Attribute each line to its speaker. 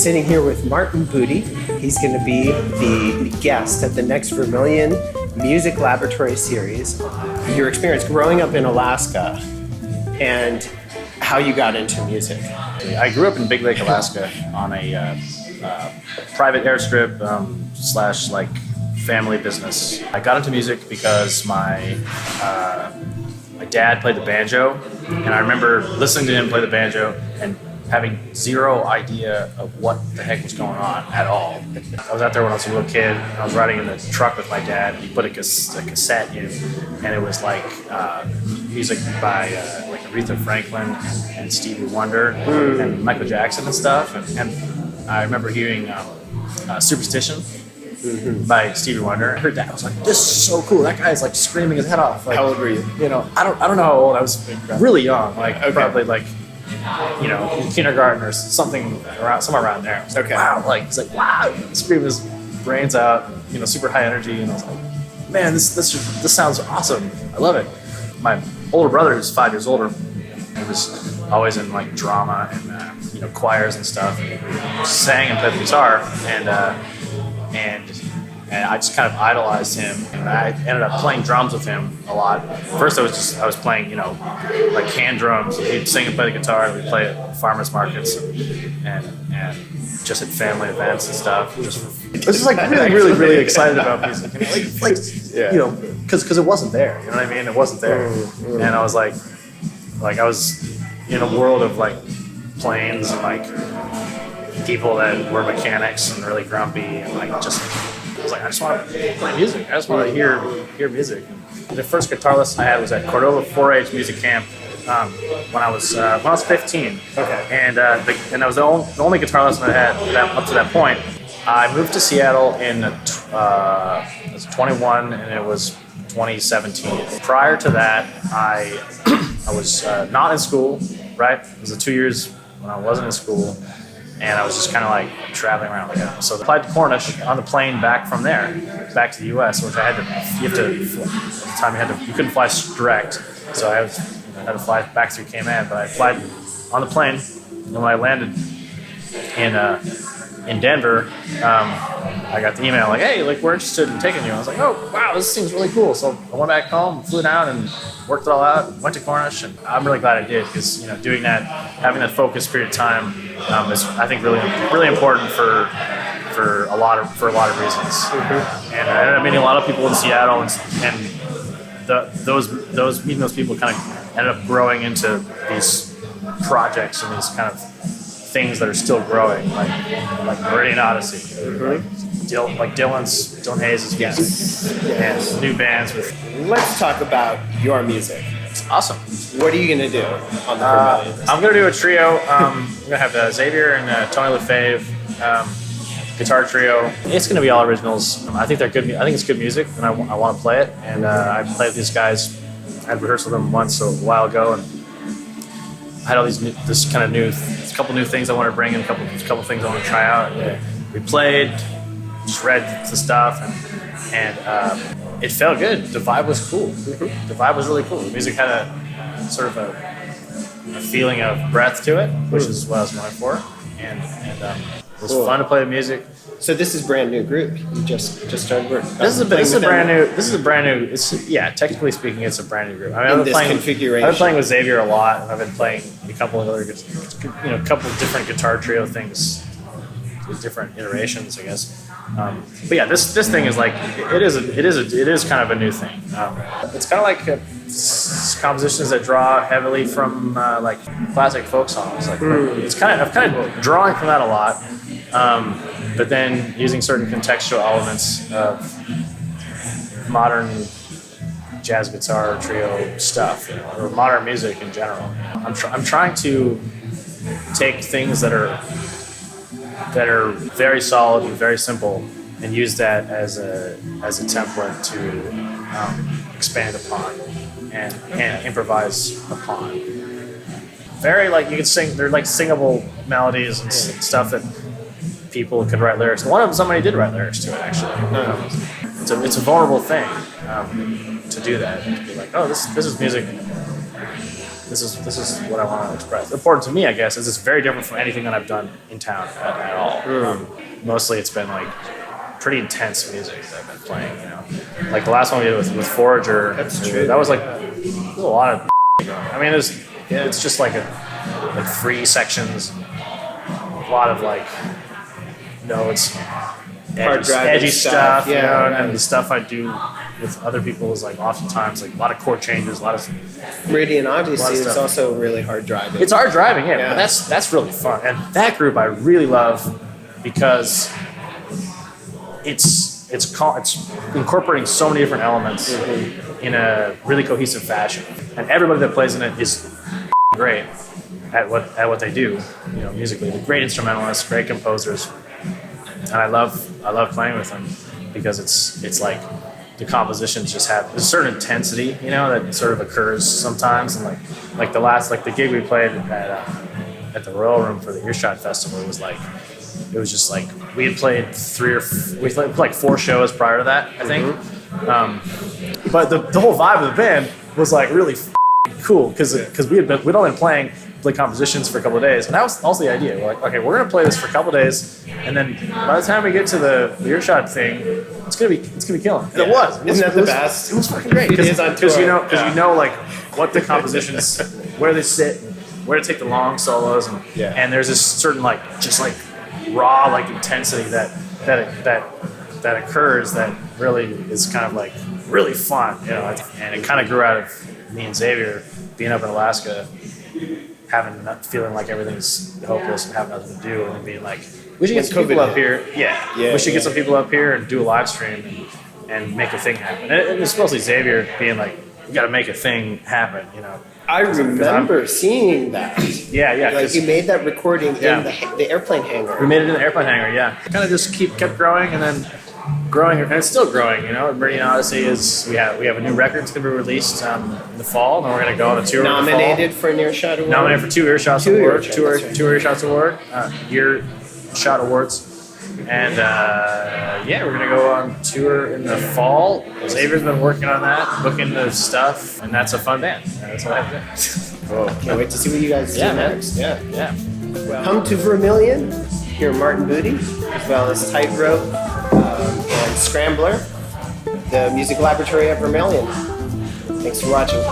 Speaker 1: sitting here with Martin Budde. He's going to be the guest at the next Vermillion Music Laboratory Series. Your experience growing up in Alaska and how you got into music.
Speaker 2: I grew up in Big Lake, Alaska on a private airstrip slash like family business. I got into music because my dad played the banjo, and I remember listening to him play the banjo and having zero idea of what the heck was going on at all. I was out there when I was a little kid, and I was riding in the truck with my dad, and he put a cassette in, and it was like music by like Aretha Franklin and Stevie Wonder and Michael Jackson and stuff. And I remember hearing Superstition by Stevie Wonder. I heard that. I was like, this is so cool. That guy's like screaming his head off. Like,
Speaker 1: How old were you?
Speaker 2: You know, I don't know how old I was. Really young, like probably like, you know, in kindergarten or something around, somewhere around there.
Speaker 1: Okay.
Speaker 2: Wow, like he's like, wow, screaming his brains out, you know, super high energy, and I was like, man, this sounds awesome. I love it. My older brother, who's 5 years older, he was always in like drama and you know, choirs and stuff. And he sang and played the guitar, and I just kind of idolized him, and I ended up playing drums with him a lot. First, I was playing, you know, like hand drums. He'd sing and play the guitar, and we'd play at farmers markets and just at family events and stuff. I was just like really excited about music, you know, because it wasn't there. You know what I mean? It wasn't there, and I was like I was in a world of like planes and like people that were mechanics and really grumpy and like just. I was like, I just want to play music. I just want to hear music. And the first guitar lesson I had was at Cordova 4-H Music Camp when I was 15. Okay. And that was the only guitar lesson I had up to that point. I moved to Seattle in I was 21, and it was 2017. Prior to that, I was not in school. Right, it was the 2 years when I wasn't in school. And I was just kind of like traveling around like that. So I applied to Cornish on the plane back from there, back to the U.S., which at the time you couldn't fly direct. So I had to fly back through Cayman, but I applied on the plane. And when I landed in Denver, I got the email like, hey, like we're interested in taking you. I was like, oh, wow, this seems really cool. So I went back home, flew down and worked it all out, went to Cornish, and I'm really glad I did because, you know, doing that, having that focused period of time is, I think, really important for a lot of reasons. And I ended up meeting a lot of people in Seattle, and those meeting those people kind of ended up growing into these projects and these kind of things that are still growing, like Meridian Odyssey, like Dylan Hayes' music, and new bands with.
Speaker 1: Let's talk about your music.
Speaker 2: Awesome.
Speaker 1: What are you going to do on the Vermillion?
Speaker 2: I'm going to do a trio. I'm going to have Xavier and Tony LaFave, guitar trio. It's going to be all originals. I think they're good. I think it's good music, and I want to play it. And I played with these guys. I had rehearsed with them once a while ago, and I had all a couple new things I want to bring in, a couple things I want to try out. Yeah. We played, just read the stuff, and it felt good. The vibe was cool. The vibe was really cool. The music had a sort of a feeling of breadth to it, which is what I was going for, and it was fun to play the music.
Speaker 1: So this is a brand new group. You just started working.
Speaker 2: This is a brand new. It's technically speaking, it's a brand new group. I mean, I've been playing with Xavier a lot, and I've been playing a couple of other, couple of different guitar trio things, with different iterations, I guess. But yeah, this thing is like it is kind of a new thing. It's kind of like compositions that draw heavily from like classic folk songs. Like it's kind of drawing from that a lot. But then using certain contextual elements of modern jazz guitar trio stuff, or modern music in general. I'm trying to take things that are very solid and very simple, and use that as a template to expand upon and improvise upon. Very like you could sing. They're like singable melodies and stuff that people could write lyrics. One of them, somebody did write lyrics to it, actually. It's a vulnerable thing to do that, and to be like, oh, this is music this is what I want to express. Important to me, I guess, is it's very different from anything that I've done in town at all. Mostly, it's been like pretty intense music that I've been playing. You know, like the last one we did with Forager.
Speaker 1: That's true.
Speaker 2: That was like a lot of. I mean, it's just like free sections, a lot of like notes, edgy stuff.
Speaker 1: Yeah,
Speaker 2: you know,
Speaker 1: right.
Speaker 2: and the stuff I do with other people is like oftentimes like a lot of chord changes, a lot of.
Speaker 1: Radiant Odyssey
Speaker 2: A lot of
Speaker 1: is
Speaker 2: stuff.
Speaker 1: also really hard driving.
Speaker 2: It's hard driving, yeah,
Speaker 1: Yeah.
Speaker 2: but that's really fun. And that group I really love because it's incorporating so many different elements in a really cohesive fashion, and everybody that plays in it is great at what they do, you know, musically. They're great instrumentalists, great composers, and I love playing with them because it's like the compositions just have a certain intensity, you know, that sort of occurs sometimes, and like the gig we played at the Royal Room for the Earshot Festival was like. It was just like we had played like 4 shows prior to that, I think. But the whole vibe of the band was like really cool because we'd all been playing compositions for a couple of days, and that was also the idea. We're like, okay, we're gonna play this for a couple of days, and then by the time we get to the Earshot thing, it's gonna be killing. And it was.
Speaker 1: Isn't that the best?
Speaker 2: It was fucking great
Speaker 1: It is on
Speaker 2: because
Speaker 1: tour.
Speaker 2: you know like what the compositions, where they sit, where to take the long solos, and there's this certain like just like raw like intensity that occurs that really is kind of like really fun, you know. And it kind of grew out of me and Xavier being up in Alaska, feeling like everything's hopeless and having nothing to do, and being like, we should get some people up here. We should get some people up here and do a live stream and make a thing happen. And it's mostly Xavier being like, you got to make a thing happen, you know.
Speaker 1: I remember seeing that.
Speaker 2: Yeah.
Speaker 1: Like you made that recording in
Speaker 2: Yeah.
Speaker 1: the airplane hangar.
Speaker 2: We made it in the airplane hangar, yeah. Kind of just kept growing and then growing, and it's still growing, you know. Vermillion Odyssey we have a new record that's going to be released in the fall, and then we're going to go on a tour
Speaker 1: Nominated for an Earshot Award.
Speaker 2: Nominated for 2 Earshots
Speaker 1: Two
Speaker 2: Awards,
Speaker 1: Earshots, that's right.
Speaker 2: 2 Earshots Award, Earshot Awards. And we're gonna go on tour in the fall. Xavier's been working on that, booking the stuff, and that's a fun band. That's what I have to do.
Speaker 1: Can't wait to see what you guys do next.
Speaker 2: Yeah.
Speaker 1: Come to Vermillion, hear Martin Budde, as well as Tightrope and Scrambler, the music laboratory at Vermillion. Thanks for watching.